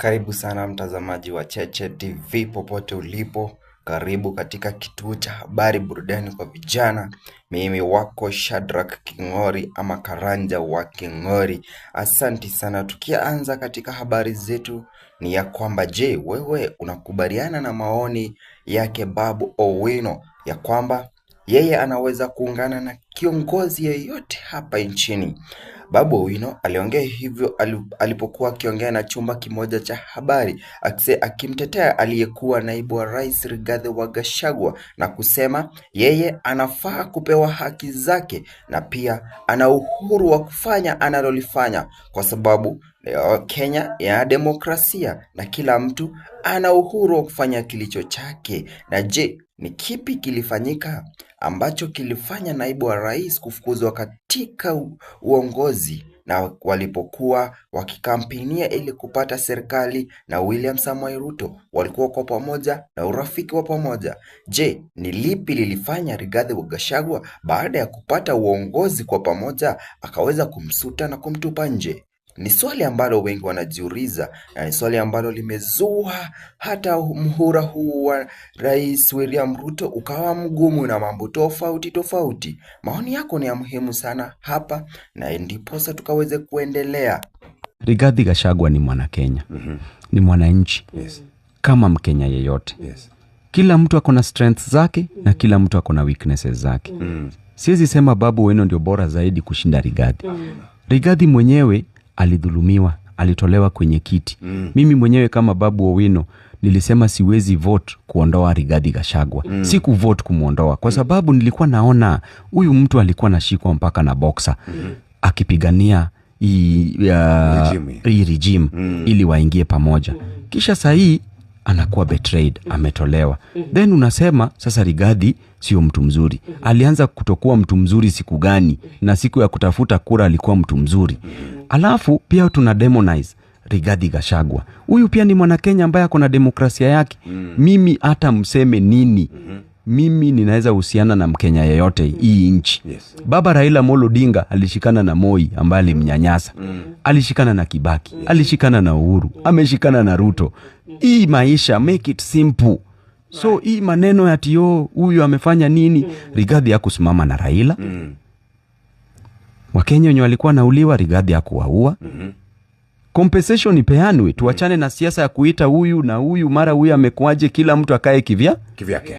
Karibu sana mtazamaji wa Cheche TV popote ulipo. Karibu katika kituo cha habari burudani kwa vijana. Mimi wako Shadrack Kingori ama Karanja wa Kingori. Asanti sana. Tukianza katika habari zetu ni ya kwamba wewe unakubaliana na maoni yake Babu Owino ya kwamba yeye anaweza kuungana na kiongozi yeyote hapa nchini? Babu Owino aliongea hivyo alipokuwa akiongea na chumba kimoja cha habari akimtetea aliyekuwa naibu wa rais Rigathi wa Gachagua na kusema yeye anafaa kupewa haki zake na pia ana uhuru wa kufanya analolifanya kwa sababu Kenya ya demokrasia na kila mtu ana uhuru wa kufanya kilicho chake. Na ni kipi kilifanyika ambacho kilifanya naibu wa rais kufukuzwa katika uongozi na walipokuwa wakikampenia ili kupata serikali na William Samoei Ruto walikuwa kwa pamoja na urafiki wa pamoja? Ni lipi lilifanya Rigathi wa Gachagua baada ya kupata uongozi kwa pamoja akaweza kumsuta na kumtupa nje? Ni swali ambalo wengi wanajiuliza na ni swali ambalo limezua hata muhula huu wa Rais William Ruto ukawa mgumu na mambo tofauti. Maoni yako ni ya muhimu sana hapa na ndiposa tukaweze kuendelea. Rigathi Gachagua ni mwana Kenya. Ni mwananchi. Kama Mkenya yeyote. Kila mtu ako na strengths zake na kila mtu ako na weaknesses zake. Siwezi sema Babu Owino ndio bora zaidi kushinda Rigathi. Rigathi mwenyewe alidhulumiwa, alitolewa kwenye kiti. Mimi mwenyewe kama Babu Owino nilisema siwezi vote kuondoa Rigathi Gachagua. Siku vote kumuondoa kwa sababu nilikuwa naona huyu mtu alikuwa anashikwa mpaka na boxer akipigania hii regime ili waingie pamoja. Kisha saa hii anakuwa betrayed, ametolewa. Then unasema sasa Rigathi sio mtu mzuri. Alianza kutokuwa mtu mzuri siku gani? Na siku ya kutafuta kura alikuwa mtu mzuri. Alafu pia tunademonize Rigathi Gachagua. Huyu pia ni mwana Kenya ambaye ako na demokrasia yake. Mimi hata mseme nini, mimi ninaweza uhusiana na Mkenya yeyote hii nchi. Baba Raila Amolo Odinga alishikana na Moi ambaye alimnyanyasa. Alishikana na Kibaki, alishikana na Uhuru, ameshikana na Ruto. Hii maisha, make it simple. So hii maneno ya huyu amefanya nini? Rigathi hakusimama na Raila. Wakenya wenye walikuwa nauliwa Rigathi hakuwaua. Compensation ipeanwe, tuachane na siasa ya kuita huyu na huyu mara huyu amekuaje, kila mtu akae kivyake.